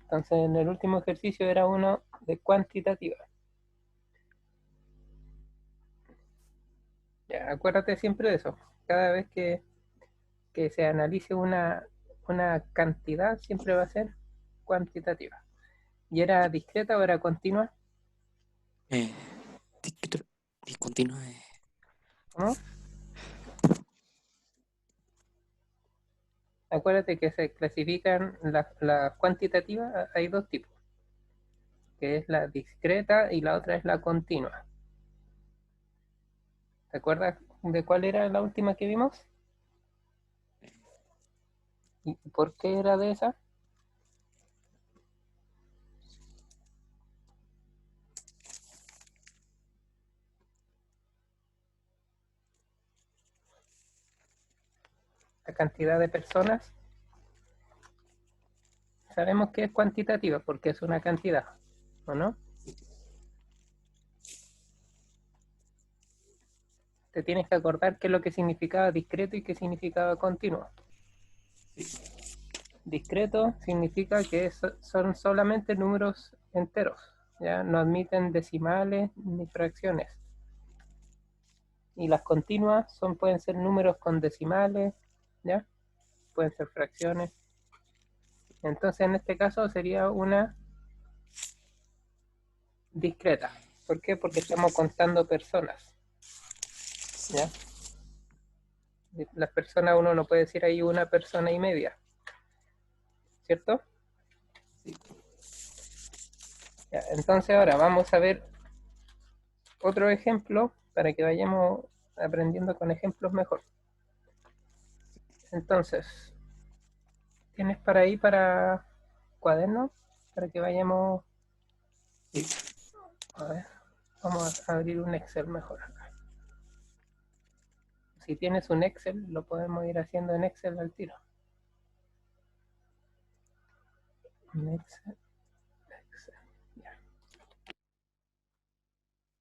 Entonces en el último ejercicio era uno de cuantitativa. Ya, acuérdate siempre de eso. Cada vez que se analice una cantidad, siempre va a ser cuantitativa. ¿Y era discreta o era continua? Discreto y continuo. ¿No? Acuérdate que se clasifican la cuantitativa, hay dos tipos, que es la discreta y la otra es la continua. ¿Te acuerdas de cuál era la última que vimos? ¿Y por qué era de esa? La cantidad de personas. Sabemos que es cuantitativa porque es una cantidad, ¿o no? Te tienes que acordar qué es lo que significaba discreto y qué significaba continuo. Discreto significa que son solamente números enteros, ¿ya? No admiten decimales ni fracciones. Y las continuas pueden ser números con decimales, ¿ya? Pueden ser fracciones. Entonces en este caso sería una discreta. ¿Por qué? Porque estamos contando personas, ¿ya? Las personas, uno no puede decir ahí una persona y media, ¿cierto? Ya, entonces ahora vamos a ver otro ejemplo para que vayamos aprendiendo con ejemplos mejor. Entonces, ¿tienes para ahí para cuadernos? Para que vayamos... A ver, vamos a abrir un Excel mejor acá. Si tienes un Excel, lo podemos ir haciendo en Excel al tiro. Excel, ya.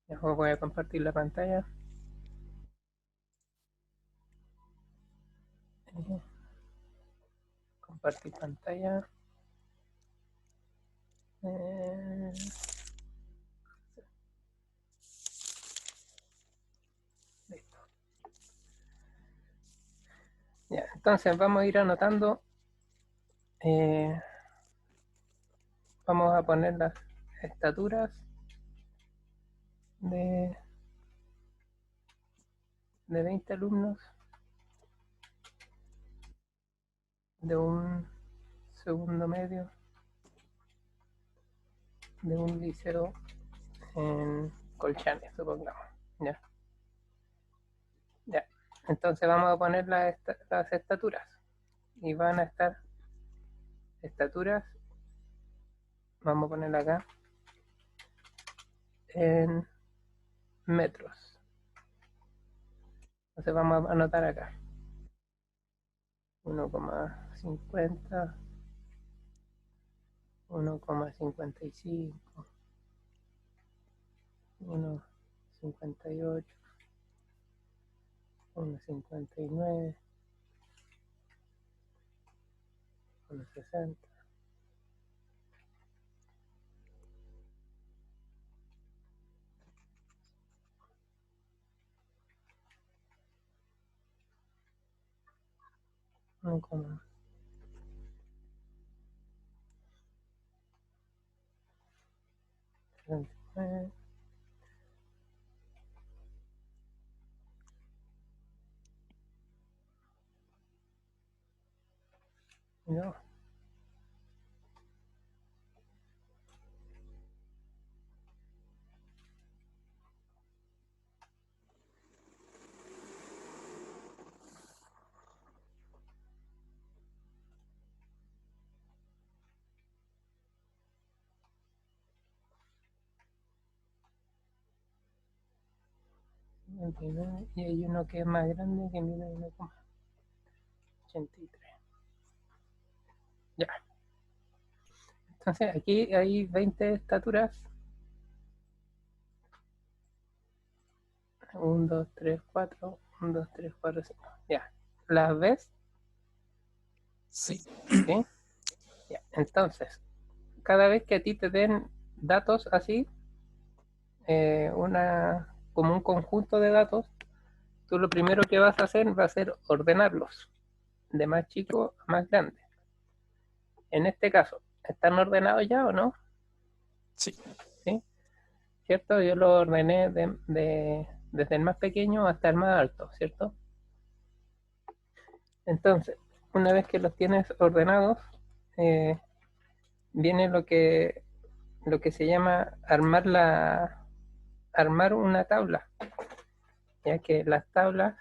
Ya voy a compartir la pantalla. Compartir pantalla. Listo. Ya, entonces vamos a ir anotando. Vamos a poner las estaturas de 20 alumnos de un segundo medio de un liceo en Colchane, supongamos. Ya. Ya. Entonces vamos a poner las estaturas. Y van a estar estaturas, vamos a ponerla acá, en metros. Entonces vamos a anotar acá. 1,50, 1,55, 1,58, 1,59, 1,60. No. Y hay uno que es más grande que mide 1,83. Ya. Entonces aquí hay 20 estaturas. 1, 2, 3, 4. 1, 2, 3, 4, 5. Ya. ¿Las ves? Sí. ¿Sí? Ya. Entonces, cada vez que a ti te den datos así, como un conjunto de datos, tú lo primero que vas a hacer va a ser ordenarlos de más chico a más grande. En este caso, ¿están ordenados ya o no? Sí. ¿Sí? ¿Cierto? Yo lo ordené desde el más pequeño hasta el más alto, ¿cierto? Entonces, una vez que los tienes ordenados, eh, viene lo que se llama armar una tabla, ya que las tablas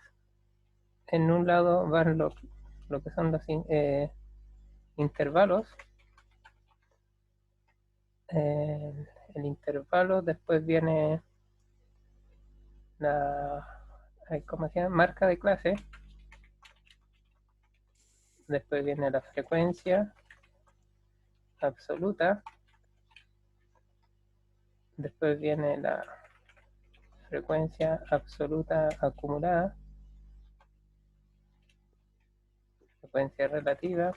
en un lado van lo que son los intervalos, el intervalo, después viene la, ¿cómo se llama? Marca de clase, después viene la frecuencia absoluta, después viene la frecuencia absoluta acumulada, frecuencia relativa,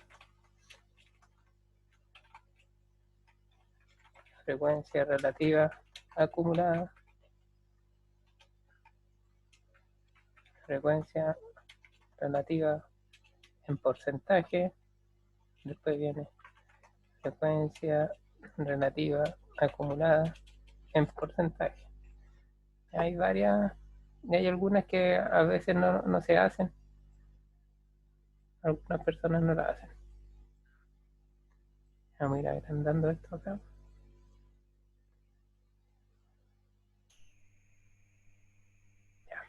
frecuencia relativa acumulada, frecuencia relativa en porcentaje, después viene frecuencia relativa acumulada en porcentaje. Hay varias, y hay algunas que a veces no se hacen, algunas personas no la hacen. Vamos a ir agrandando esto acá. Ya.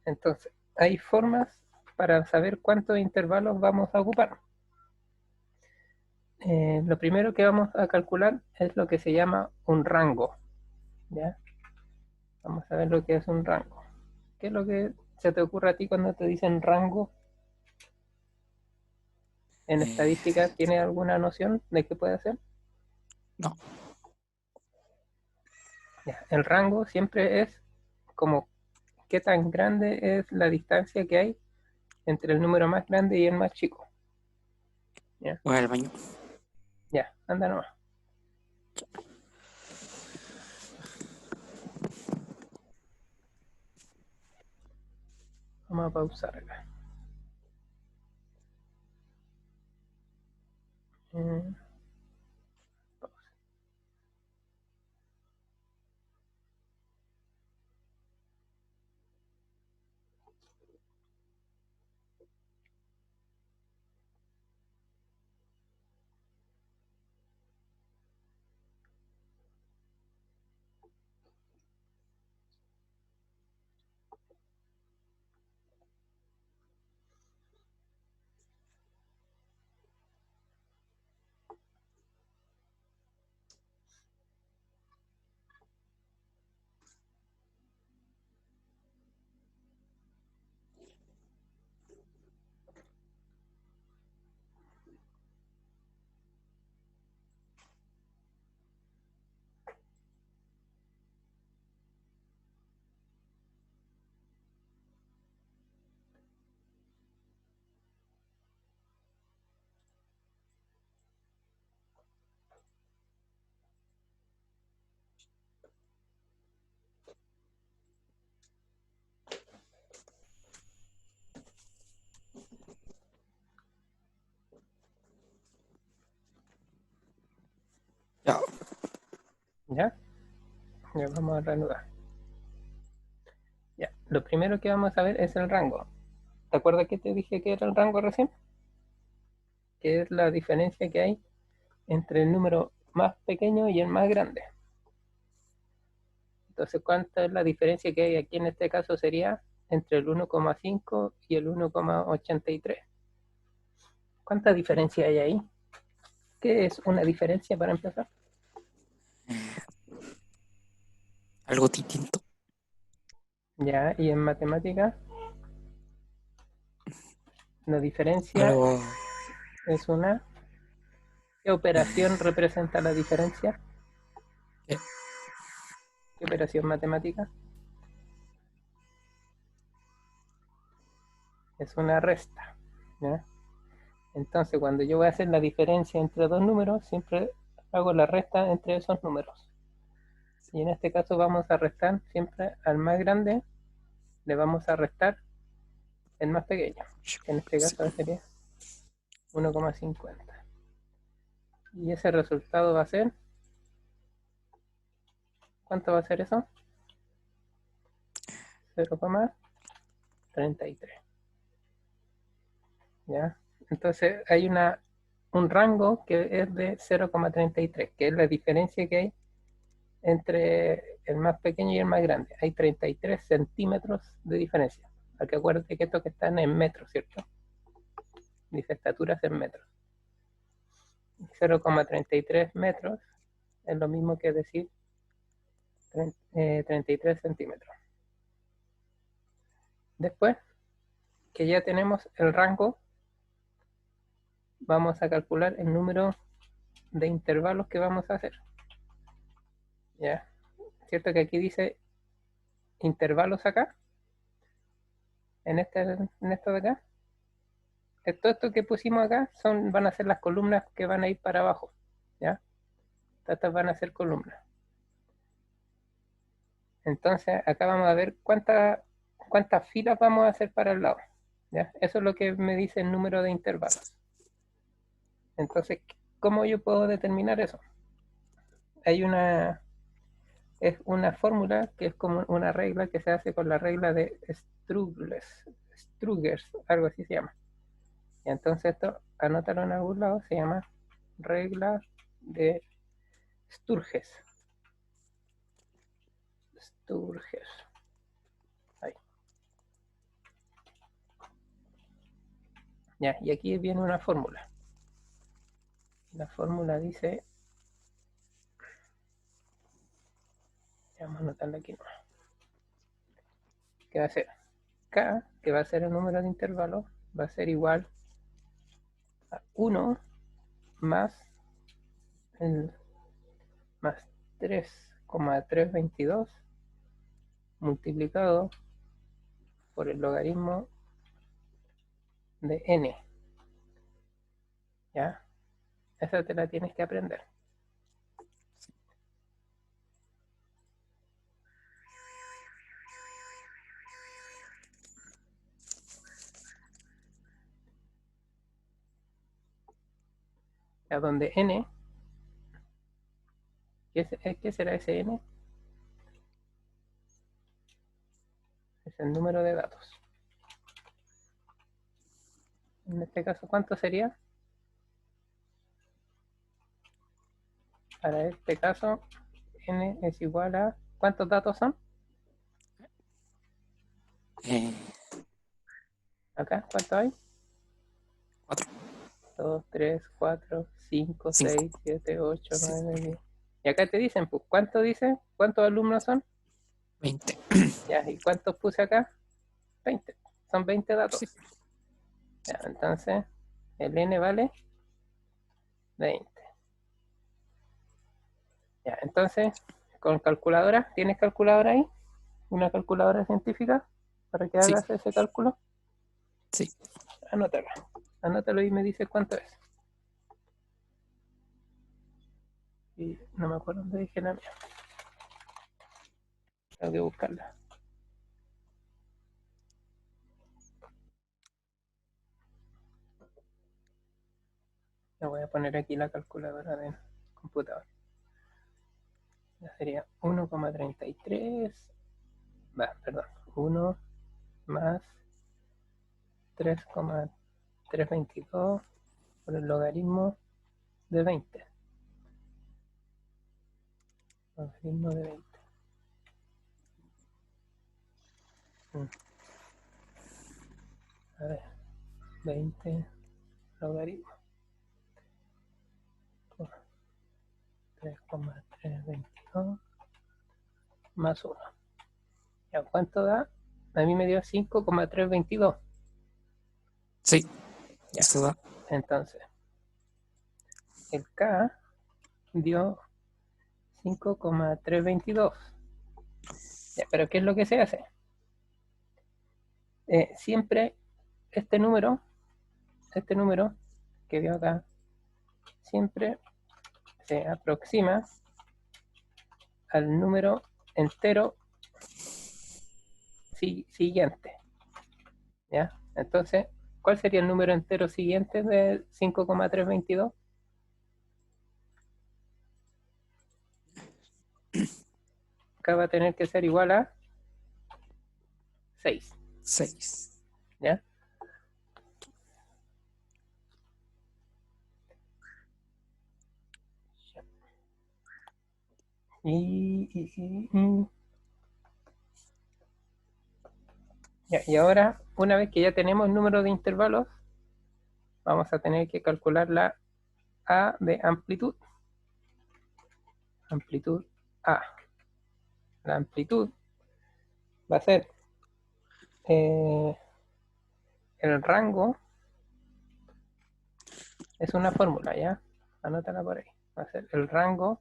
Entonces, hay formas para saber cuántos intervalos vamos a ocupar. Lo primero que vamos a calcular es lo que se llama un rango. ¿Ya? Vamos a ver lo que es un rango. ¿Qué es lo que se te ocurre a ti cuando te dicen rango? En estadística, ¿tienes alguna noción de qué puede ser? No. Ya, el rango siempre es como qué tan grande es la distancia que hay entre el número más grande y el más chico. Ya, Voy al baño. ya, anda nomás. Vamos a pausar acá. Mm, Ya. ¿Ya? Ya vamos a reanudar. Ya, lo primero que vamos a ver es el rango. ¿Te acuerdas que te dije que era el rango recién? Que es la diferencia que hay entre el número más pequeño y el más grande. Entonces, ¿cuánta es la diferencia que hay aquí en este caso? Sería entre el 1,5 y el 1,83. ¿Cuánta diferencia hay ahí? ¿Qué es una diferencia para empezar? Algo distinto. Ya, y en matemáticas, la diferencia Algo. es una... ¿Qué operación representa la diferencia? eh, ¿Qué operación matemática? Es una resta. ¿Ya? Entonces, cuando yo voy a hacer la diferencia entre dos números, siempre hago la resta entre esos números. Y en este caso vamos a restar siempre al más grande, le vamos a restar el más pequeño, que en este caso sería 1,50. Y ese resultado va a ser, ¿cuánto va a ser eso? 0,33. ¿Ya? Entonces hay un rango que es de 0,33, que es la diferencia que hay entre el más pequeño y el más grande. Hay 33 centímetros de diferencia. Porque acuérdate que estos que están en metros, ¿cierto? Dice estaturas en metros. 0,33 metros es lo mismo que decir 33 centímetros. Después que ya tenemos el rango, vamos a calcular el número de intervalos que vamos a hacer. ¿Ya? ¿Cierto que aquí dice intervalos acá? En esto de acá. Todo esto que pusimos acá van a ser las columnas que van a ir para abajo. ¿Ya? Estas van a ser columnas. Entonces acá vamos a ver cuántas filas vamos a hacer para el lado. ¿Ya? Eso es lo que me dice el número de intervalos. Entonces, ¿cómo yo puedo determinar eso? Es una fórmula que es como una regla que se hace con la regla de Strugers, algo así se llama. Y entonces esto, anótalo en algún lado, se llama regla de Sturges. Sturges. Ahí. Ya, y aquí viene una fórmula. La fórmula dice, vamos a anotarla aquí, que va a ser K, que va a ser el número de intervalos, va a ser igual a 1 más 3,322 multiplicado por el logaritmo de n. ¿Ya? Esa te la tienes que aprender. Ya, donde n, ¿qué será ese n? Es el número de datos. En este caso, ¿cuánto sería? Para este caso, n es igual a... ¿Cuántos datos son? Acá, ¿cuánto hay? 4, 2, 3, 4, 5, 5, 6, 7, 8, 6, 9, 10. Y acá te dicen, pues, ¿cuánto dice? ¿Cuántos alumnos son? 20. Ya, ¿y cuántos puse acá? 20. Son 20 datos. Sí. Ya, entonces, el n vale 20. Ya, entonces, con calculadora, ¿tienes calculadora ahí? ¿Una calculadora científica para que Sí. hagas ese cálculo? Sí. Anótalo. Anótalo y me dices cuánto es. Y no me acuerdo dónde dije la mía. Tengo que buscarla. Le voy a poner aquí la calculadora del computador. Ya sería 1,33. Perdón. 1 más 3,322 por el logaritmo de 20. Logaritmo de 20. A ver, 20 logaritmo por 3,322 más 1. ¿Ya cuánto da? A mí me dio 5,322. Sí. Ya. Eso da. Entonces, el K dio 5,322. Ya, pero ¿qué es lo que se hace? Siempre este número que veo acá, siempre se aproxima al número entero siguiente. ¿Ya? Entonces, ¿cuál sería el número entero siguiente de 5,322? Acá va a tener que ser igual a 6. 6. ¿Ya? Y ahora, una vez que ya tenemos el número de intervalos, vamos a tener que calcular la A de amplitud. Amplitud A. La amplitud va a ser el rango, es una fórmula, ¿ya? Anótala por ahí. Va a ser el rango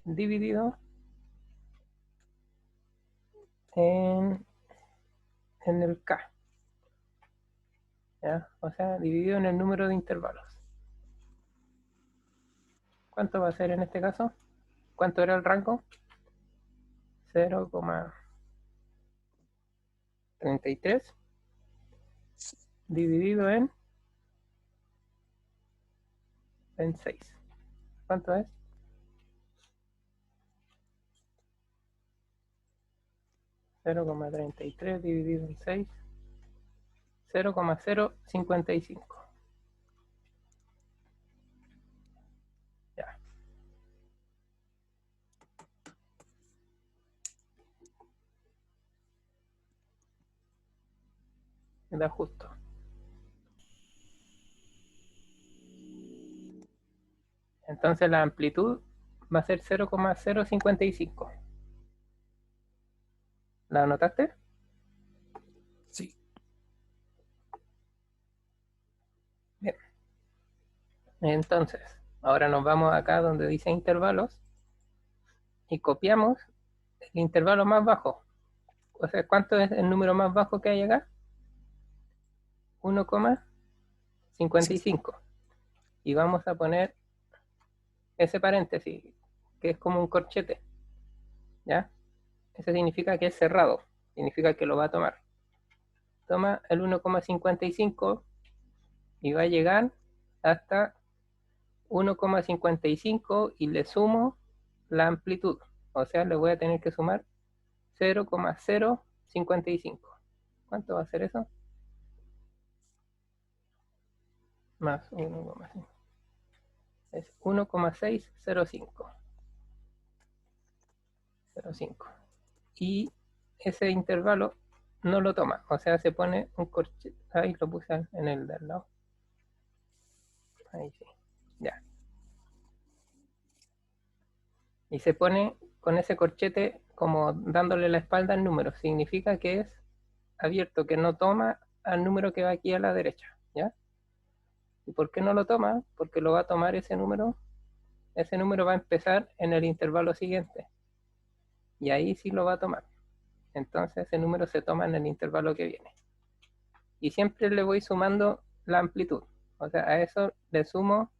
dividido en el K. ¿Ya? O sea, dividido en el número de intervalos. ¿Cuánto va a ser en este caso? ¿Cuánto era el rango? 0,33 dividido en 6. ¿Cuánto es? 0,33 dividido en 6. 0,055. Ya. Me da justo. Entonces la amplitud va a ser 0,055. ¿La anotaste? Sí. Bien. Entonces, ahora nos vamos acá donde dice intervalos y copiamos el intervalo más bajo. O sea, ¿cuánto es el número más bajo que hay acá? 1,55. Y vamos a poner ese paréntesis, que es como un corchete. ¿Ya? Eso significa que es cerrado. Significa que lo va a tomar. Toma el 1,55 y va a llegar hasta 1,55 y le sumo la amplitud. O sea, le voy a tener que sumar 0,055. ¿Cuánto va a ser eso? Más 1,5. Es 1,605. 0,5. Y ese intervalo no lo toma. O sea, se pone un corchete. Ahí lo puse en el del lado. Ahí sí. Ya. Y se pone con ese corchete como dándole la espalda al número. Significa que es abierto, que no toma al número que va aquí a la derecha. ¿Ya? ¿Y por qué no lo toma? Porque lo va a tomar ese número. Ese número va a empezar en el intervalo siguiente. Y ahí sí lo va a tomar. Entonces ese número se toma en el intervalo que viene. Y siempre le voy sumando la amplitud. O sea, a eso le sumo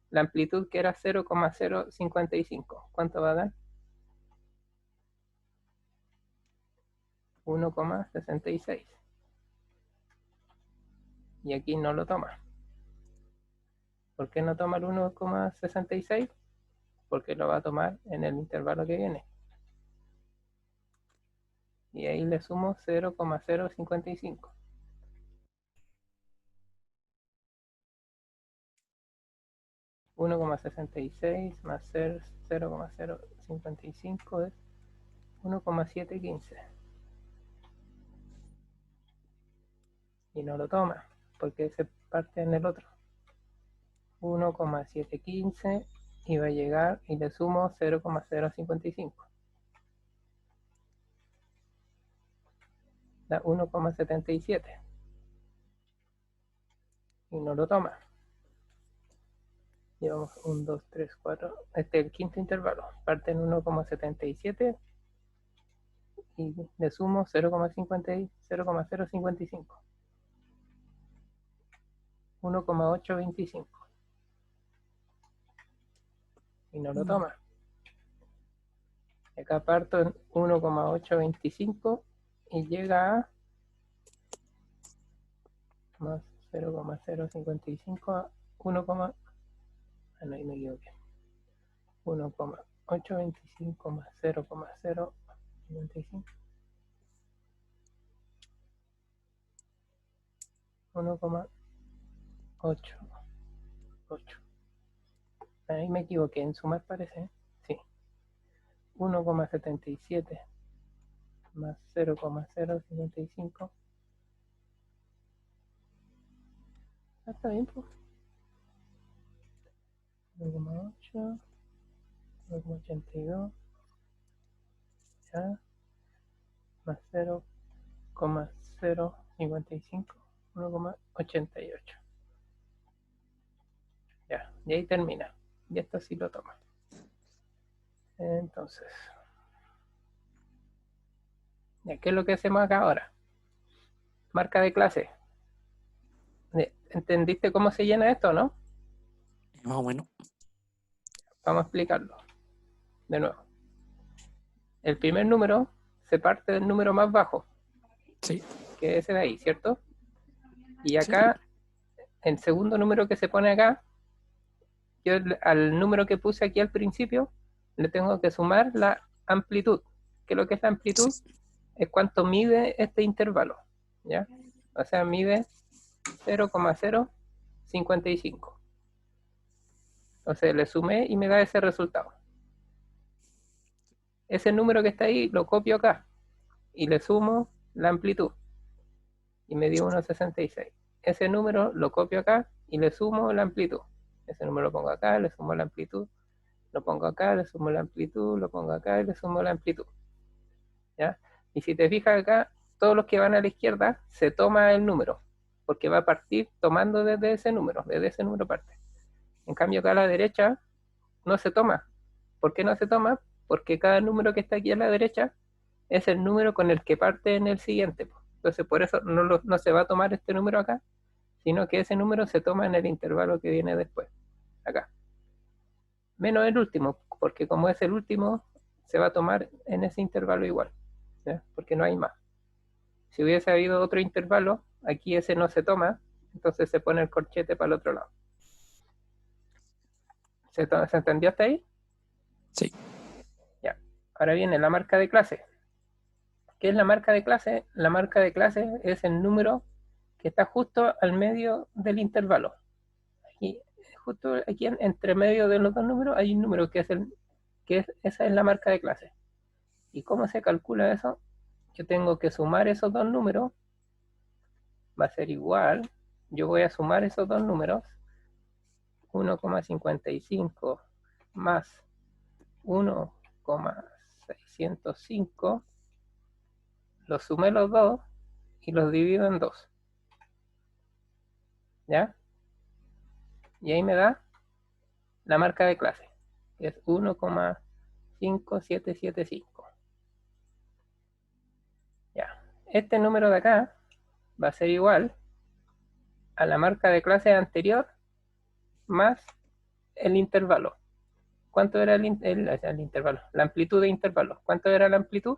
la amplitud que era 0,055. ¿Cuánto va a dar? 1,66. Y aquí no lo toma. ¿Por qué no toma el 1,66? Porque lo va a tomar en el intervalo que viene. Y ahí le sumo 0,055. $1,66 más 0,055 es 1,715. Y no lo toma, porque se parte en el otro. 1,715 y va a llegar y le sumo 0,055. Da 1,77. Y no lo toma. Llevamos 1, 2, 3, 4. Este es el quinto intervalo. Parte en 1,77 y le sumo 0,055. 1,825. Y no lo toma. Acá parto en 1,825 y llega a más 0,055 a 1, no, ahí me equivoqué. 1,825 más 0,055. 1,88. Ahí me equivoqué, en sumar parece, sí. 1,77 más 0,055. Está bien, pues. 1,8, 1,82, ya, más 0,055, 1,88. Ya, y ahí termina. Y esto sí lo toma. Entonces, ¿qué es lo que hacemos acá ahora? Marca de clase. ¿Entendiste cómo se llena esto, no? Más o menos. Vamos a explicarlo de nuevo. El primer número se parte del número más bajo, Sí. que es ese de ahí, ¿cierto? Y acá, el segundo número que se pone acá, yo al número que puse aquí al principio, le tengo que sumar la amplitud. ¿Qué es lo que es la amplitud? Sí. Es cuánto mide este intervalo, ¿ya? O sea, mide 0,055. Entonces le sumé y me da ese resultado. Ese número que está ahí lo copio acá y le sumo la amplitud y me dio 1,66. Ese número lo copio acá y le sumo la amplitud. Ese número lo pongo acá, le sumo la amplitud, lo pongo acá, le sumo la amplitud, lo pongo acá y le sumo la amplitud. ¿Ya? Y si te fijas acá, todos los que van a la izquierda se toma el número, porque va a partir tomando desde ese número parte. En cambio acá a la derecha no se toma. ¿Por qué no se toma? Porque cada número que está aquí a la derecha es el número con el que parte en el siguiente. Entonces por eso no se va a tomar este número acá, sino que ese número se toma en el intervalo que viene después, acá. Menos el último, porque como es el último, se va a tomar en ese intervalo igual, ¿ya? Porque no hay más. Si hubiese habido otro intervalo, aquí ese no se toma, entonces se pone el corchete para el otro lado. ¿Se entendió hasta ahí? Sí. Ya. Ahora viene la marca de clase. ¿Qué es la marca de clase? La marca de clase es el número que está justo al medio del intervalo. Aquí, justo aquí entre medio de los dos números hay un número esa es la marca de clase. ¿Y cómo se calcula eso? Yo tengo que sumar esos dos números, va a ser igual, yo voy a sumar esos dos números, 1,55 más 1,605, los sumé los dos y los divido en 2. ¿Ya? Y ahí me da la marca de clase, que es 1,5775. Ya. Este número de acá va a ser igual a la marca de clase anterior más el intervalo. ¿Cuánto era el intervalo? La amplitud de intervalo. ¿Cuánto era la amplitud?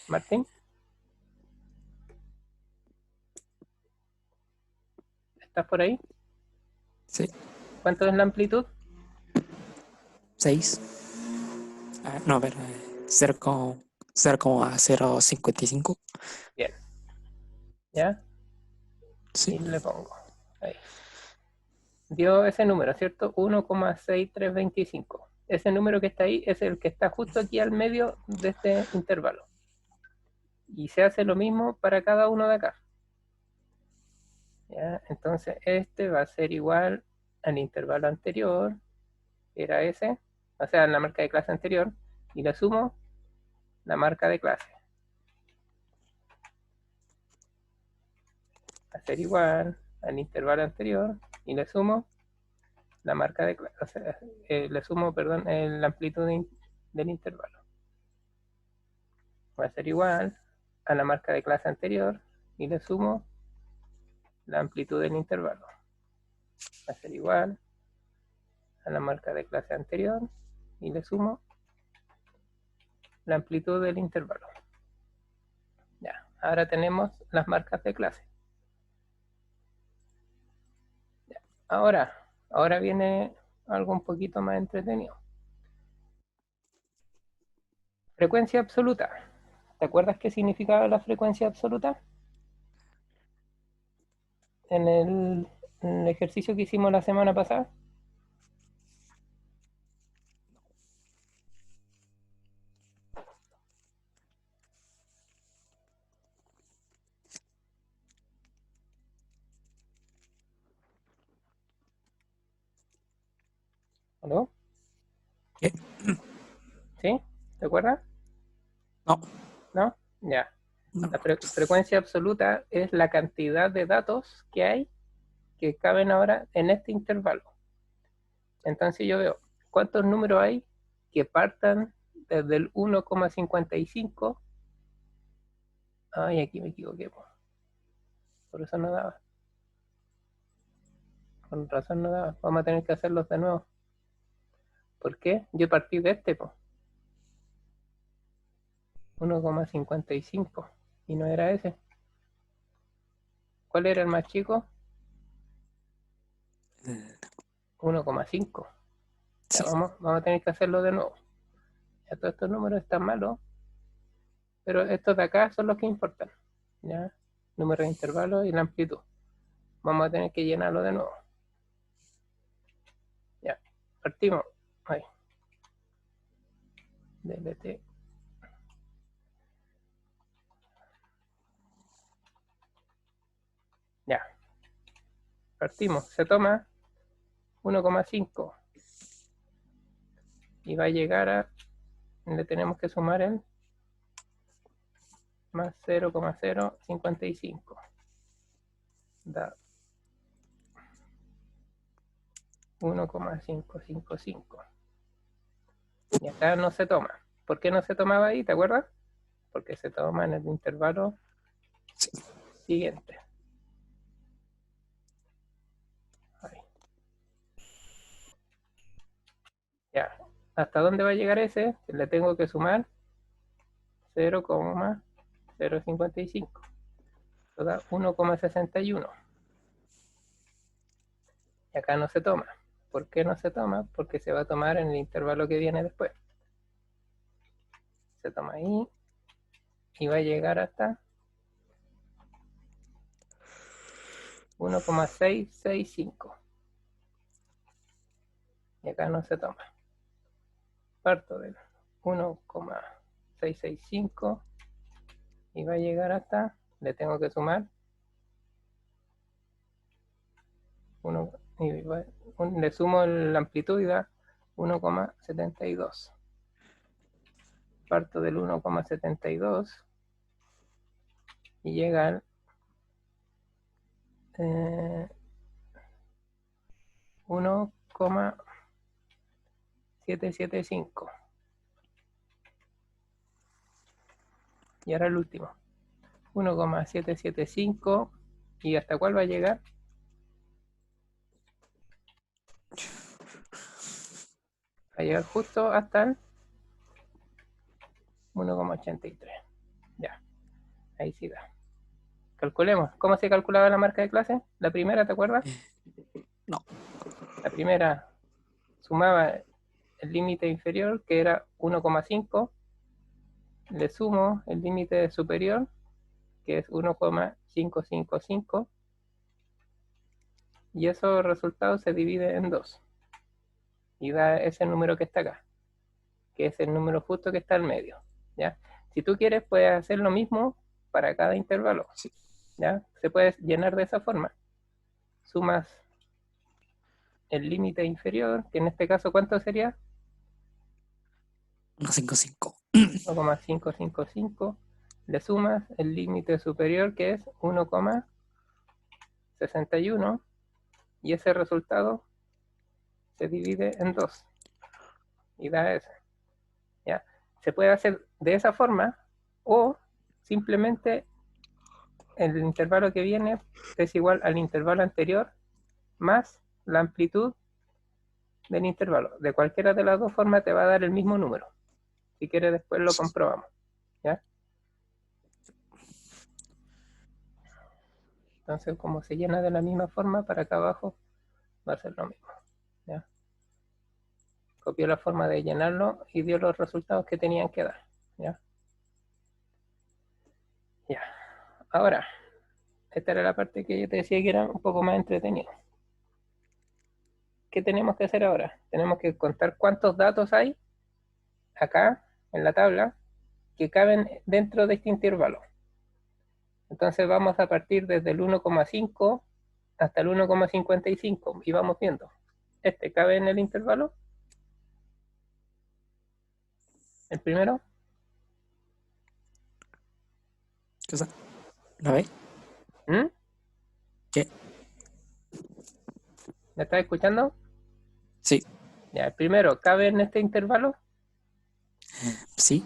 Martín. ¿Estás por ahí? Sí. ¿Cuánto es la amplitud? 6. No, a ver, 0,055. Bien. ¿Ya? Sí. Y le pongo. Ahí. Dio ese número, ¿cierto? 1,6325. Ese número que está ahí es el que está justo aquí al medio de este intervalo. Y se hace lo mismo para cada uno de acá. ¿Ya? Entonces este va a ser igual al intervalo anterior, que era ese, o sea, la marca de clase anterior, y le sumo la marca de clase. Va a ser igual al intervalo anterior y le sumo la marca de clase, o sea, le sumo, perdón, la amplitud del intervalo. Va a ser igual a la marca de clase anterior y le sumo la amplitud del intervalo. Va a ser igual a la marca de clase anterior y le sumo la amplitud del intervalo. Ya, ahora tenemos las marcas de clase. Ya, ahora viene algo un poquito más entretenido. Frecuencia absoluta. ¿Te acuerdas qué significaba la frecuencia absoluta? En el ejercicio que hicimos la semana pasada. ¿No? ¿Qué? ¿Sí? ¿Te acuerdas? No. ¿No? Ya. No. La frecuencia absoluta es la cantidad de datos que hay que caben ahora en este intervalo. Entonces yo veo cuántos números hay que partan desde el 1,55. Ay, aquí me equivoqué. Por eso no daba. Con razón no daba. Vamos a tener que hacerlos de nuevo. ¿Por qué? Yo partí de este, 1,55. Y no era ese. ¿Cuál era el más chico? 1,5. Ya, Sí. vamos a tener que hacerlo de nuevo. Ya todos estos números están malos, pero estos de acá son los que importan. ¿Ya? Número de intervalo y la amplitud. Vamos a tener que llenarlo de nuevo. Ya, partimos. Ahí. DLT. Ya. Partimos. Se toma 1,5. Y va a llegar a... Le tenemos que sumar el más 0,055. Da 1,555. Y acá no se toma. ¿Por qué no se tomaba ahí? ¿Te acuerdas? Porque se toma en el intervalo Sí. siguiente. Ahí. Ya. ¿Hasta dónde va a llegar ese? Le tengo que sumar 0,055. Eso da 1,61. Y acá no se toma. ¿Por qué no se toma? Porque se va a tomar en el intervalo que viene después. Se toma ahí y va a llegar hasta 1,665. Y acá no se toma. Parto del 1,665 y va a llegar hasta, le tengo que sumar 1, le sumo la amplitud y da 1,72. Parto del 1,72 y llega al 1,775. Y ahora el último. 1,775. ¿Y hasta cuál va a llegar? Va a llegar justo hasta el 1,83. Ya, ahí sí da. Calculemos. ¿Cómo se calculaba la marca de clase? La primera, ¿te acuerdas? No. La primera sumaba el límite inferior, que era 1,5. Le sumo el límite superior, que es 1,555. Y esos resultados se dividen en 2. Y da ese número que está acá, que es el número justo que está al medio. ¿Ya? Si tú quieres, puedes hacer lo mismo para cada intervalo. Sí. ¿Ya? Se puede llenar de esa forma. Sumas el límite inferior, que en este caso, ¿cuánto sería? 1,55. 1,555. Le sumas el límite superior, que es 1,61. Y ese resultado se divide en 2. Y da ese. ¿Ya? Se puede hacer de esa forma, o simplemente el intervalo que viene es igual al intervalo anterior más la amplitud del intervalo. De cualquiera de las dos formas te va a dar el mismo número. Si quieres después lo comprobamos. ¿Ya? Entonces, como se llena de la misma forma, para acá abajo va a ser lo mismo. ¿Ya? Copió la forma de llenarlo y dio los resultados que tenían que dar. ¿Ya? Ya. Ahora, esta era la parte que yo te decía que era un poco más entretenido. ¿Qué tenemos que hacer ahora? Tenemos que contar cuántos datos hay acá en la tabla que caben dentro de este intervalo. Entonces vamos a partir desde el 1,5 hasta el 1,55 y vamos viendo. ¿Este cabe en el intervalo? ¿El primero? ¿Qué cosa? ¿Lo ves? ¿Mm? ¿Qué? ¿Me estás escuchando? Sí. Ya, el primero, ¿cabe en este intervalo? Sí.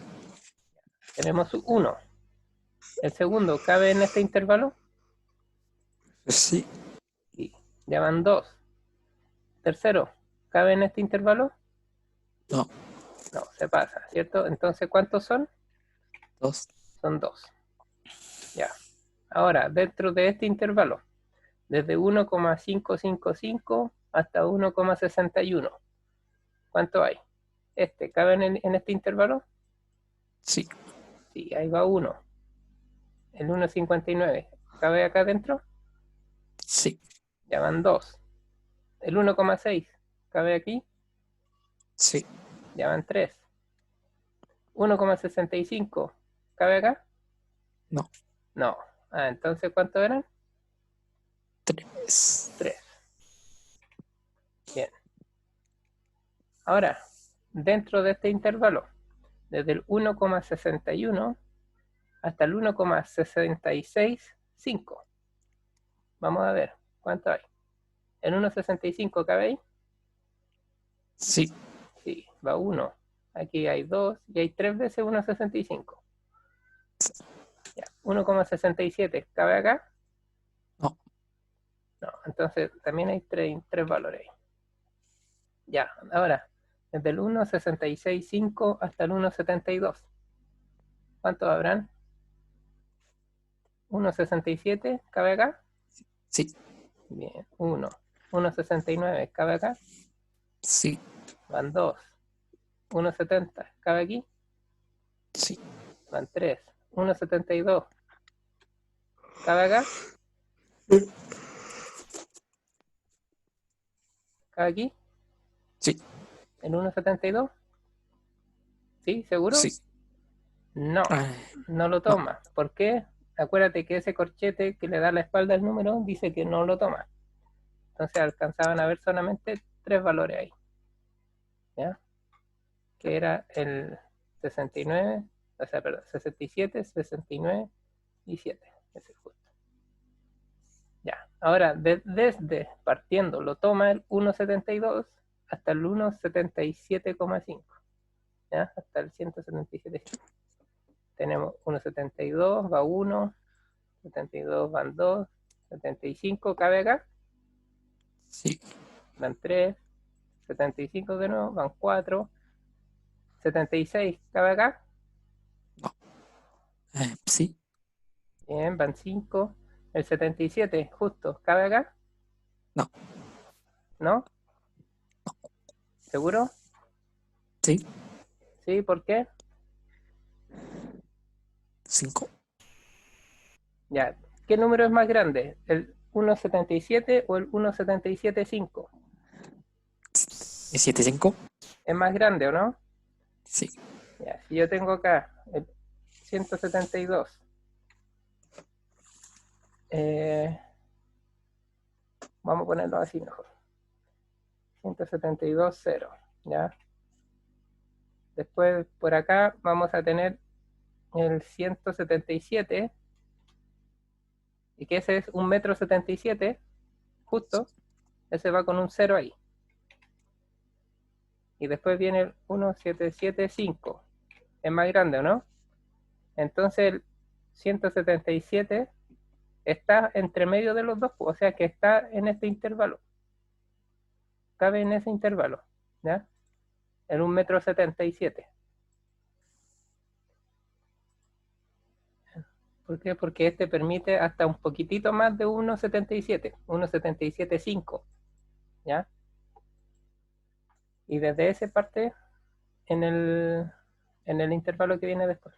Tenemos 1. El segundo, ¿cabe en este intervalo? Sí. Sí. Ya van 2. Tercero, ¿cabe en este intervalo? No. No, se pasa, ¿cierto? Entonces, ¿cuántos son? 2. Son 2. Ya. Ahora, dentro de este intervalo, desde 1,555 hasta 1,61, ¿cuánto hay? ¿Cabe en este intervalo? Sí. Sí, ahí va 1. El 1,59, ¿cabe acá dentro? Sí. Ya van 2. El 1,6, ¿cabe aquí? Sí. Ya van 3. 1,65, ¿cabe acá? No. No. Ah, entonces, ¿cuánto eran? 3. 3. Bien. Ahora, dentro de este intervalo, desde el 1,61 hasta el 1,665. Vamos a ver, ¿cuánto hay? ¿El 1,65 cabe ahí? Sí. Sí, va 1. Aquí hay 2 y hay 3 veces 1,65. Ya, 1,67, ¿cabe acá? No. No, entonces también hay 3 valores ahí. Ya, ahora, desde el 1,665 hasta el 1,72. ¿Cuántos habrán? 1,67, ¿cabe acá? Sí. Bien, 1. 1,69, ¿cabe acá? Sí. Van 2. 1,70, ¿cabe aquí? Sí. Van 3. 1,72, ¿cabe acá? ¿Cabe aquí? Sí. ¿En 1,72? ¿Sí? ¿Seguro? Sí. No, Ay, no lo no. toma. ¿Por qué? Acuérdate que ese corchete que le da la espalda al número dice que no lo toma. Entonces alcanzaban a ver solamente 3 valores ahí. ¿Ya? Que era el 69, o sea, perdón, 67, 69 y 7. Ese es justo. Ya. Ahora, desde partiendo, lo toma el 1,72 hasta el 1,77,5. ¿Ya? Hasta el 177,5. Tenemos 1,72, va 1, 72 van 2, 75 cabe acá, Sí. van 3, 75 de nuevo, van 4, 76 cabe acá, No. Sí. bien, van 5, el 77 justo cabe acá, No. ¿no? ¿Seguro? Sí. ¿Sí? ¿Por qué? 5. Ya, ¿qué número es más grande? ¿El 1,77 o el 1,77,5? 7. 5. ¿Es más grande o no? Sí. Ya, si yo tengo acá el 172, vamos a ponerlo así mejor. 172, 0, ¿ya? Después por acá vamos a tener el 177, y que ese es 1,77 m, justo, ese va con un 0 ahí. Y después viene el 1,775, es más grande, ¿o no? Entonces, 177 está entre medio de los dos, o sea que está en este intervalo. Cabe en ese intervalo, ¿ya? En 1,77 m. ¿Por qué? Porque este permite hasta un poquitito más de 1,77, 1,77,5, ¿ya? Y desde ese parte en el intervalo que viene después.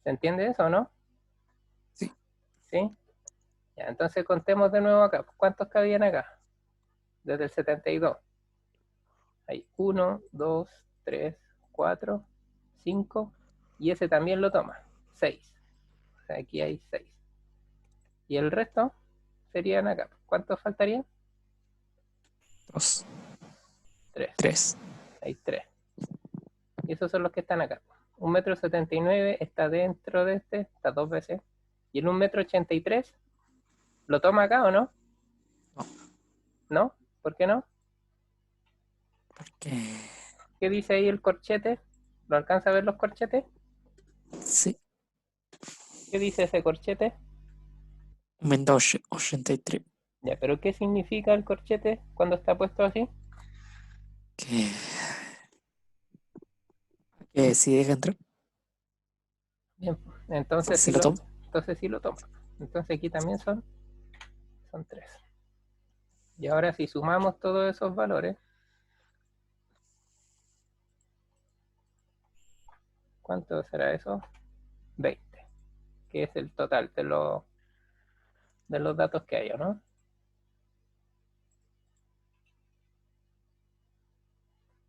¿Se entiende eso o no? Sí. ¿Sí? Ya, entonces contemos de nuevo acá. ¿Cuántos cabían acá? Desde el 72. Hay 1, 2, 3, 4, 5. Y ese también lo toma. 6. O sea, aquí hay 6. Y el resto serían acá. ¿Cuántos faltarían? 2, 3. 3. Hay 3. Y esos son los que están acá. 1,79 m está dentro de este, está 2 veces. Y el 1,83 m, ¿lo toma acá o no? No. ¿No? ¿Por qué no? Porque ¿Qué dice ahí el corchete? ¿Lo alcanza a ver los corchetes? sí. ¿Qué dice ese corchete? Aumenta 83. Ya, pero ¿qué significa el corchete cuando está puesto así? Que, que si deja entrar, Bien, entonces si lo toma. sí lo toma. Entonces aquí también son 3. Y ahora si sumamos todos esos valores, ¿cuánto será eso? 20, que es el total de los datos que hay, ¿no?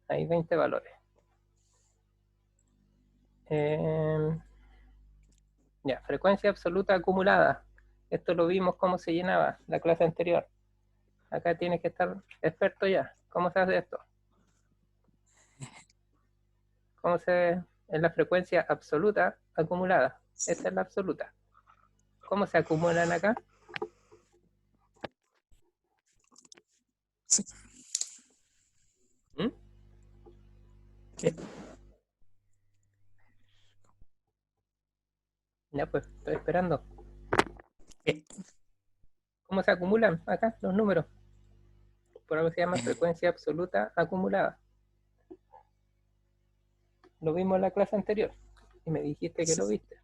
Hay 20 valores. Ya, frecuencia absoluta acumulada. Esto lo vimos cómo se llenaba la clase anterior. Acá tienes que estar experto ya. ¿Cómo se hace esto? ¿Cómo se en la frecuencia absoluta acumulada? Esta es la absoluta. ¿Cómo se acumulan acá? Sí. ¿Mm? ¿Qué? Ya pues, estoy esperando. ¿Qué? ¿Cómo se acumulan acá los números? Por algo se llama frecuencia absoluta acumulada. Lo vimos en la clase anterior y me dijiste que lo viste.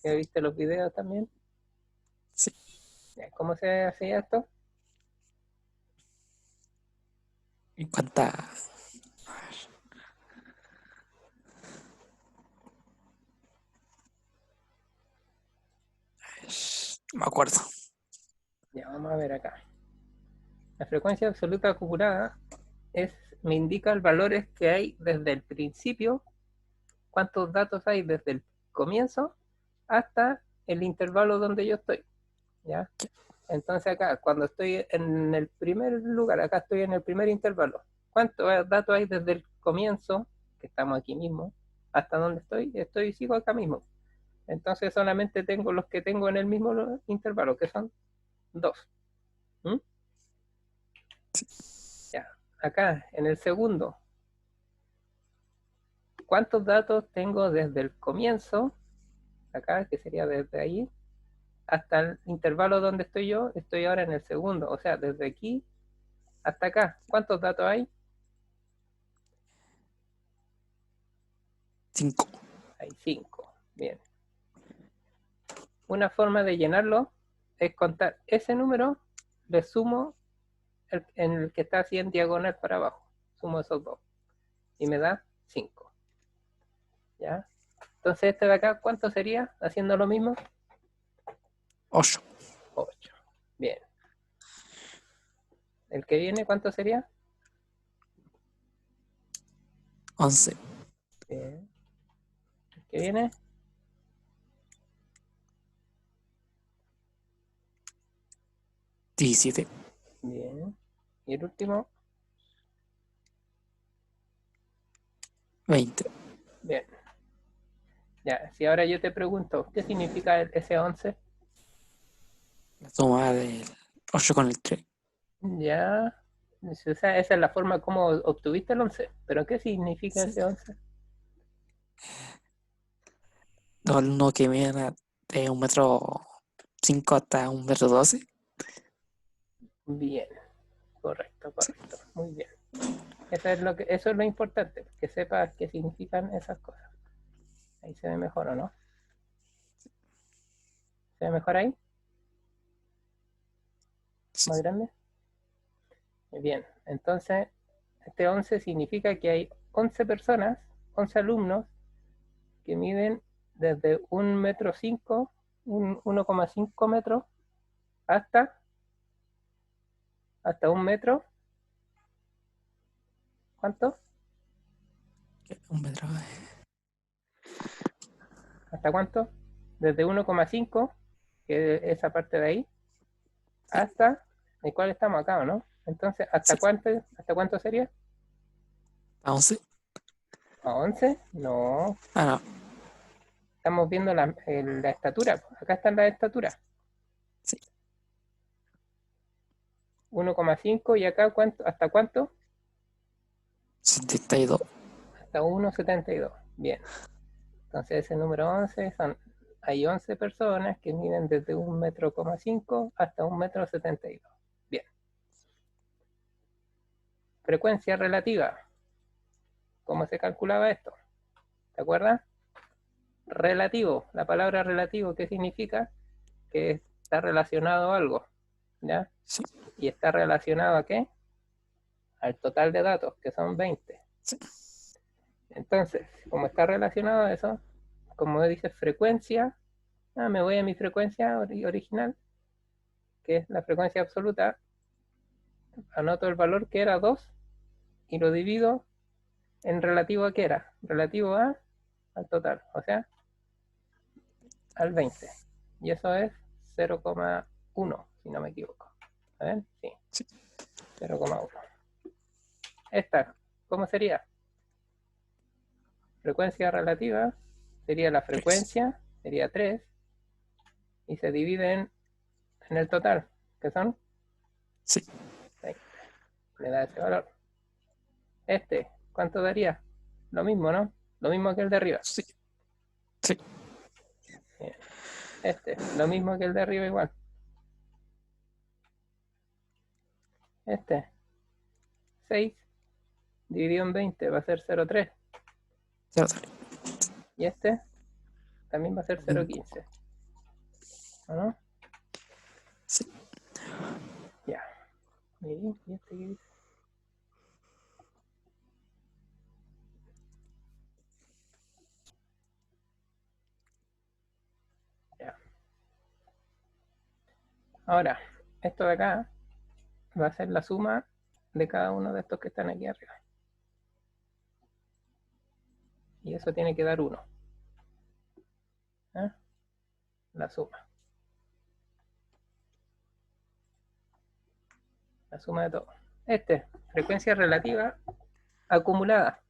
¿Ya viste los videos también? Sí. Ya, ¿cómo se hacía esto? ¿Y cuánta? No me acuerdo. Ya, vamos a ver acá. La frecuencia absoluta acumulada me indica el valores que hay desde el principio, cuántos datos hay desde el comienzo hasta el intervalo donde yo estoy, ¿ya? Entonces acá, cuando estoy en el primer lugar, acá estoy en el primer intervalo, ¿cuántos datos hay desde el comienzo, que estamos aquí mismo, hasta donde sigo acá mismo? Entonces solamente tengo los que tengo en el mismo intervalo, que son 2. ¿Mm? Ya, acá en el segundo, ¿cuántos datos tengo desde el comienzo, acá, que sería desde ahí, hasta el intervalo donde estoy yo? Estoy ahora en el segundo, o sea, desde aquí hasta acá. ¿Cuántos datos hay? 5. Hay 5. Bien. Una forma de llenarlo es contar ese número, le sumo en el que está así en diagonal para abajo. Sumo esos dos y me da 5. ¿Ya? Entonces este de acá, ¿cuánto sería haciendo lo mismo? 8. 8. Bien. ¿El que viene cuánto sería? 11. Bien. ¿El que viene? 17. Bien. ¿Y el último? 20. Bien. Ya, si ahora yo te pregunto, ¿qué significa ese 11? La suma del 8 con el 3. Ya. O sea, esa es la forma como obtuviste el 11. ¿Pero qué significa Sí. ese 11? Los alumnos que miden de 1,5 m hasta 1,12 m. Bien, correcto, muy bien. Eso es lo importante, que sepas qué significan esas cosas. Ahí se ve mejor, ¿o no? ¿Se ve mejor ahí? Sí. ¿Más grande? Bien, entonces este 11 significa que hay 11 personas, 11 alumnos que miden desde 1,5 m, 1,5 metros hasta 1 metro. ¿Cuánto? 1 m. ¿Hasta cuánto? Desde 1,5, que es esa parte de ahí, Sí. hasta el cual estamos acá, ¿o no? Entonces, Sí. ¿hasta cuánto sería? ¿A 11? ¿A 11? No, Ah, no. estamos viendo la estatura. Acá están las estaturas. Sí. 1,5 y acá, ¿hasta cuánto? 72. Hasta 1,72. Bien. Entonces ese número 11 hay 11 personas que miden desde 1,5 m hasta 1,72 m. Bien. Frecuencia relativa. ¿Cómo se calculaba esto? ¿Te acuerdas? Relativo. La palabra relativo, ¿qué significa? Que está relacionado a algo. ¿Ya? Sí. ¿Y está relacionado a qué? Al total de datos, que son 20. Sí. Entonces, como está relacionado a eso, como dice frecuencia, me voy a mi frecuencia original, que es la frecuencia absoluta, anoto el valor que era 2 y lo divido en relativo a qué era, relativo al total, o sea, al 20. Y eso es 0,1, si no me equivoco. ¿A ver? Sí, Sí. 0,1. Esta, ¿cómo sería? Frecuencia relativa sería la 3. frecuencia, sería 3, y se divide en el total, que son Sí. 20. Le da ese valor. ¿Cuánto daría? Lo mismo, ¿no? Lo mismo que el de arriba. Sí. Sí. Lo mismo que el de arriba igual. 6 dividido en 20 va a ser 0,3. 0,3. Y también va a ser 0,15. ¿O no? Sí. Ya. ¿Y qué dice? Ya. Ahora, esto de acá va a ser la suma de cada uno de estos que están aquí arriba. Y eso tiene que dar 1. ¿Eh? La suma. La suma de todo. Frecuencia relativa acumulada.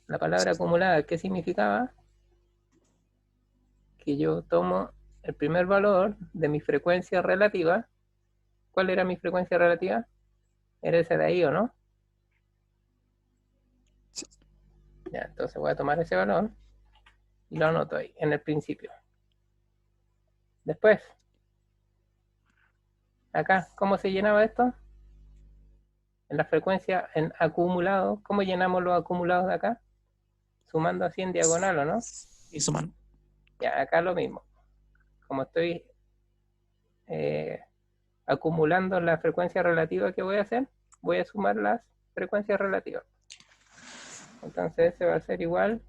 La palabra acumulada, ¿qué significaba? Que yo tomo el primer valor de mi frecuencia relativa. ¿Cuál era mi frecuencia relativa? Era ese de ahí, ¿o no? Sí. Ya, entonces voy a tomar ese valor y lo anoto ahí, en el principio. Después, acá, ¿cómo se llenaba esto? En la frecuencia, en acumulado. ¿Cómo llenamos los acumulados de acá? Sumando así en diagonal, ¿o no? Y suman. Ya, acá lo mismo. Como estoy acumulando la frecuencia relativa que voy a hacer, voy a sumar las frecuencias relativas. Entonces ese va a ser igual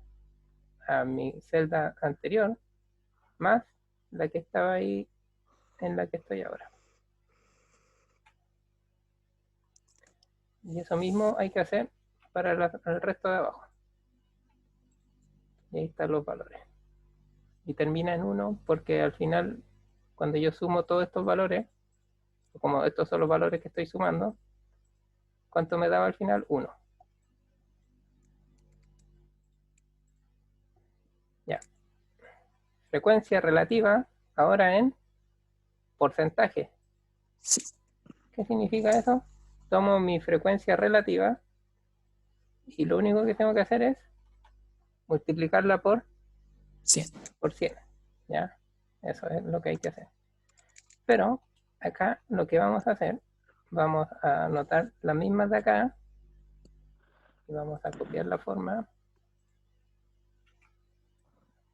a mi celda anterior más la que estaba ahí en la que estoy ahora. Y eso mismo hay que hacer para el resto de abajo. Y ahí están los valores. Y termina en 1 porque al final, cuando yo sumo todos estos valores, como estos son los valores que estoy sumando, ¿cuánto me daba al final? 1. Ya. Frecuencia relativa, ahora en porcentaje. Sí. ¿Qué significa eso? Tomo mi frecuencia relativa y lo único que tengo que hacer es multiplicarla por 100. por 100, ¿ya? Eso es lo que hay que hacer. Pero acá lo que vamos a hacer, vamos a anotar las mismas de acá y vamos a copiar la forma,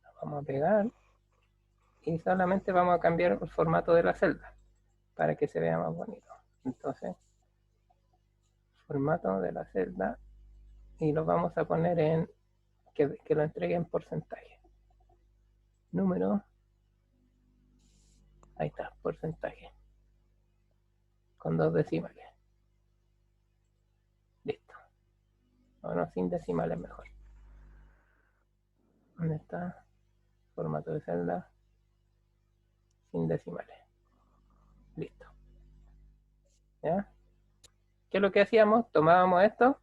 la vamos a pegar y solamente vamos a cambiar el formato de la celda para que se vea más bonito. Entonces, formato de la celda y lo vamos a poner en que lo entregue en porcentaje. Número, ahí está, porcentaje, con 2 decimales. Listo. Bueno, sin decimales mejor. ¿Dónde está? Formato de celda sin decimales. Listo. ¿Ya? ¿Qué es lo que hacíamos? Tomábamos esto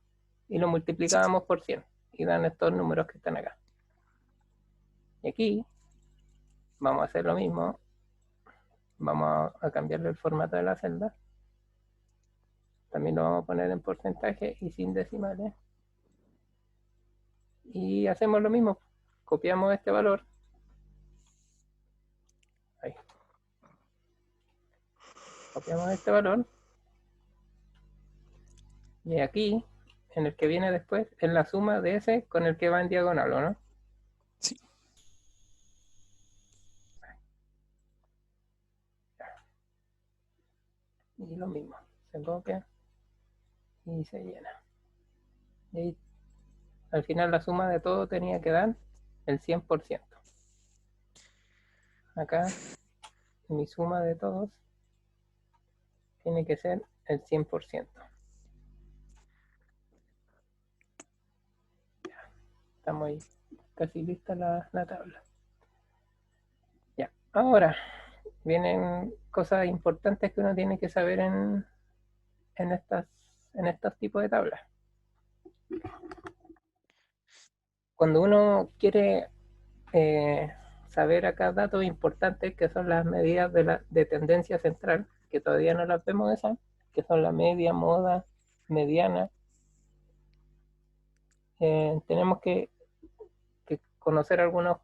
y lo multiplicábamos por 100 y dan estos números que están acá. Y aquí vamos a hacer lo mismo. Vamos a cambiarle el formato de la celda. También lo vamos a poner en porcentaje y sin decimales. Y hacemos lo mismo. Copiamos este valor. Ahí. Copiamos este valor. Y aquí, en el que viene después, es la suma de ese con el que va en diagonal, ¿o no? Sí. Y lo mismo. Se copia y se llena. Y ahí, al final la suma de todo tenía que dar el 100%. Acá, mi suma de todos tiene que ser el 100%. Ya, estamos ahí, casi lista la tabla. Ya, ahora vienen cosas importantes que uno tiene que saber en estos tipos de tablas. Cuando uno quiere saber acá datos importantes que son las medidas de tendencia central, que todavía no las vemos esas, que son la media, moda, mediana, tenemos que conocer algunas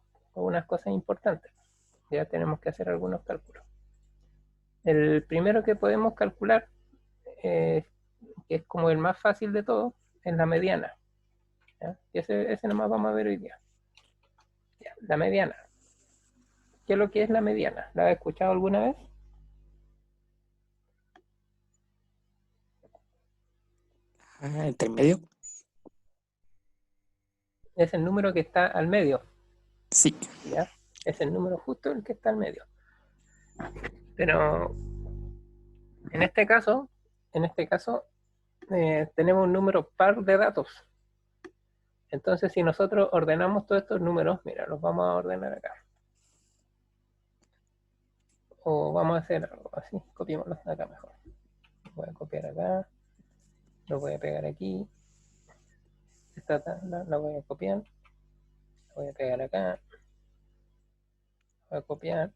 cosas importantes. Ya tenemos que hacer algunos cálculos. El primero que podemos calcular, que es como el más fácil de todos, es la mediana. ¿Ya? Y ese nomás vamos a ver hoy día. Ya, la mediana. ¿Qué es lo que es la mediana? ¿La has escuchado alguna vez? Entre medio. Es el número que está al medio. Sí. ¿Ya? Es el número justo el que está al medio. Pero en este caso tenemos un número par de datos. Entonces, si nosotros ordenamos todos estos números, mira, los vamos a ordenar acá. O vamos a hacer algo así, copiémoslos acá mejor. Voy a copiar acá, lo voy a pegar aquí. Esta la voy a copiar, la voy a pegar acá, la voy a copiar,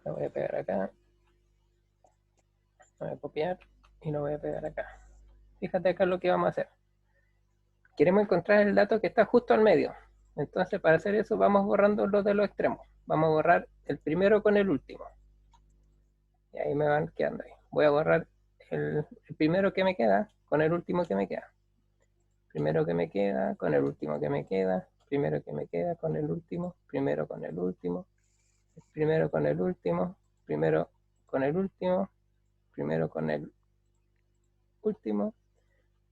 la voy a pegar acá, la voy a copiar y lo voy a pegar acá. Fíjate acá lo que vamos a hacer. Queremos encontrar el dato que está justo al medio. Entonces, para hacer eso, vamos borrando los de los extremos. Vamos a borrar el primero con el último. Y ahí me van quedando ahí. Voy a borrar el primero que me queda con el último que me queda. Primero que me queda con el último que me queda. Primero que me queda con el último. Primero con el último. Primero con el último. Primero con el último. Primero con el último.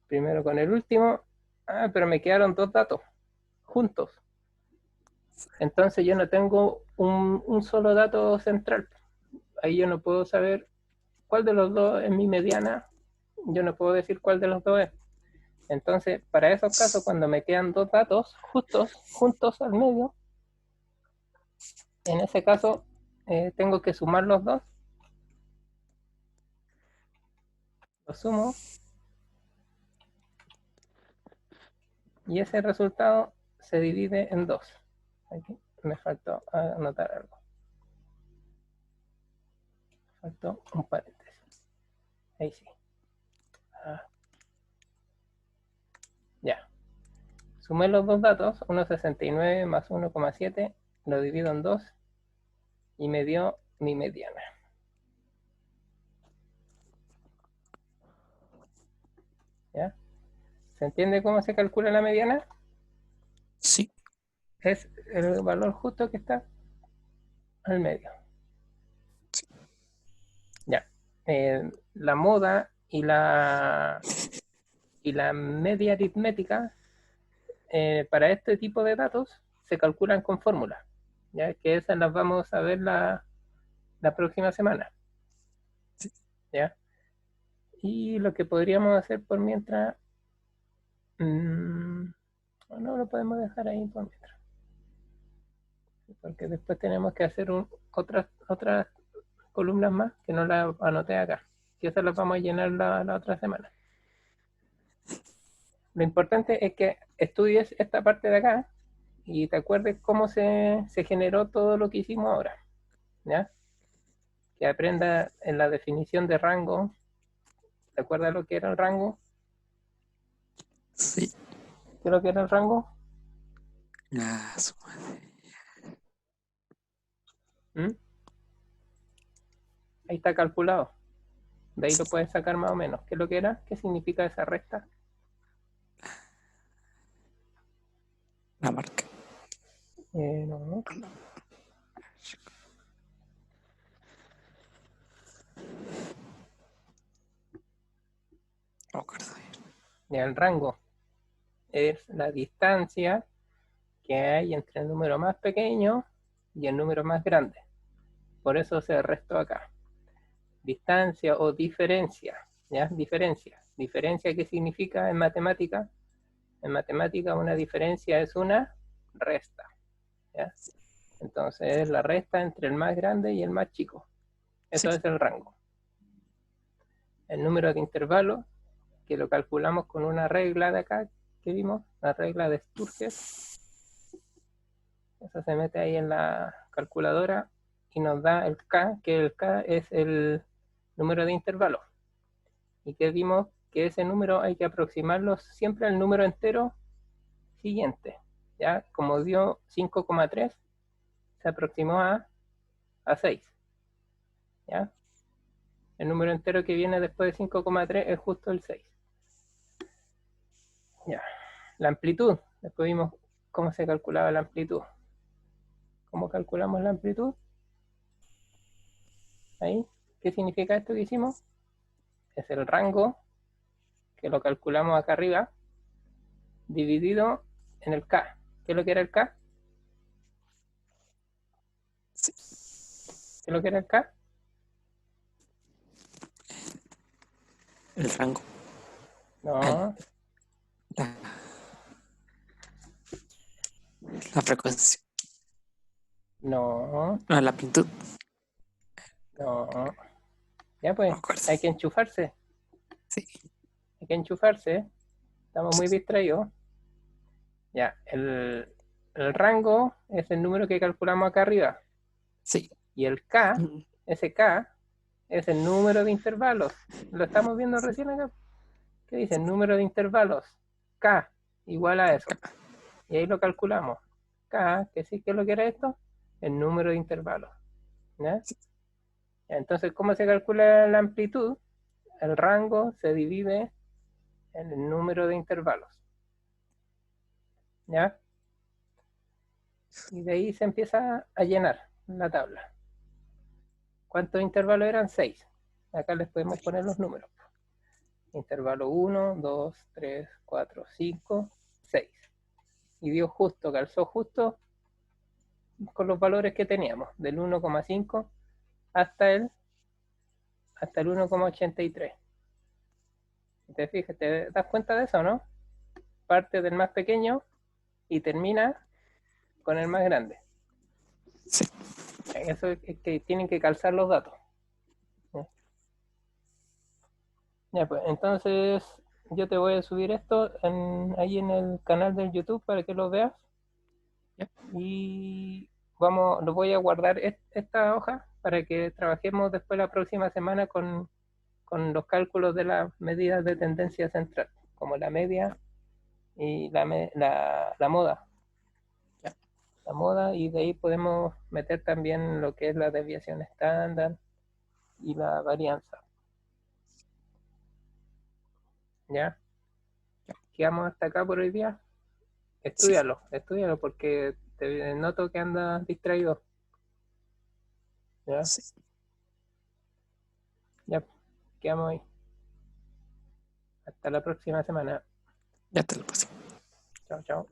Primero con el último. Ah, pero me quedaron dos datos juntos. Entonces yo no tengo un solo dato central. Ahí yo no puedo saber cuál de los dos es mi mediana. Yo no puedo decir cuál de los dos es. Entonces, para esos casos, cuando me quedan dos datos juntos al medio, en ese caso tengo que sumar los dos. Los sumo. Y ese resultado se divide en dos. Aquí me faltó anotar algo. Faltó un paréntesis. Ahí sí. Ya. Sumé los dos datos, 1,69 más 1,7 lo divido en 2 y me dio mi mediana. ¿Ya? ¿Se entiende cómo se calcula la mediana? Sí. Es el valor justo que está al medio. Ya. La moda y la media aritmética para este tipo de datos se calculan con fórmulas, ya que esas las vamos a ver la próxima semana. ¿Ya? Y lo que podríamos hacer por mientras, no lo podemos dejar ahí por mientras, porque después tenemos que hacer otras columnas más que no las anoté acá, que esas las vamos a llenar la otra semana. Lo importante es que estudies esta parte de acá y te acuerdes cómo se generó todo lo que hicimos ahora, ¿ya? Que aprenda en la definición de rango. ¿Te acuerdas lo que era el rango? Sí. ¿Qué es lo que era el rango? Su madre. ¿Mm? Ahí está calculado. De ahí lo puedes sacar más o menos. ¿Qué es lo que era? ¿Qué significa esa resta? La marca. No. No me acuerdo bien. Ya, el rango es la distancia que hay entre el número más pequeño y el número más grande. Por eso se restó acá. Distancia o diferencia. ¿Ya? Diferencia. ¿Diferencia qué significa en matemática? En matemática una diferencia es una resta. ¿Ya? Entonces es la resta entre el más grande y el más chico. Eso Sí. es el rango. El número de intervalos, que lo calculamos con una regla de acá que vimos, la regla de Sturges. Eso se mete ahí en la calculadora y nos da el K, que el K es el número de intervalos. Y que vimos que ese número hay que aproximarlo siempre al número entero siguiente. ¿Ya? Como dio 5,3, se aproximó a 6. ¿Ya? El número entero que viene después de 5,3 es justo el 6. Ya. La amplitud. Después vimos cómo se calculaba la amplitud. ¿Cómo calculamos la amplitud? Ahí. ¿Qué significa esto que hicimos? Es el rango, que lo calculamos acá arriba, dividido en el K. ¿Qué es lo que era el K? Sí. ¿Qué es lo que era el K? El rango. No, La, la frecuencia. no, No, la amplitud. no. Ya No pues, me acuerdo. hay que enchufarse. Sí. Hay que enchufarse. Estamos muy distraídos. Ya, el rango es el número que calculamos acá arriba. Sí. Y el K, ese K, es el número de intervalos. Lo estamos viendo recién acá. ¿Qué dice? Número de intervalos. K igual a eso. Y ahí lo calculamos. K, que sí, ¿qué es lo que era esto? El número de intervalos. ¿Ya? Entonces, ¿cómo se calcula la amplitud? El rango se divide en el número de intervalos. ¿Ya? Y de ahí se empieza a llenar la tabla. ¿Cuántos intervalos eran? 6. Acá les podemos poner los números. Intervalo 1, 2, 3, 4, 5, 6. Y dio justo, calzó justo con los valores que teníamos, del 1,5 hasta el 1,83. ¿Te fijas? ¿Te das cuenta de eso, no? Parte del más pequeño y termina con el más grande. Sí. Eso es que tienen que calzar los datos. Ya, pues, entonces yo te voy a subir esto ahí en el canal del YouTube para que lo veas. Ya. Y lo voy a guardar esta hoja para que trabajemos después la próxima semana con los cálculos de las medidas de tendencia central, como la media y la moda. Ya. la moda, y de ahí podemos meter también lo que es la desviación estándar y la varianza. ¿Ya? Quedamos hasta acá por hoy día. Sí, Estúdialo porque te noto que andas distraído. ¿Ya? sí. Ya, quedamos ahí. Hasta la próxima semana. Ya te lo puse. Chao, chao.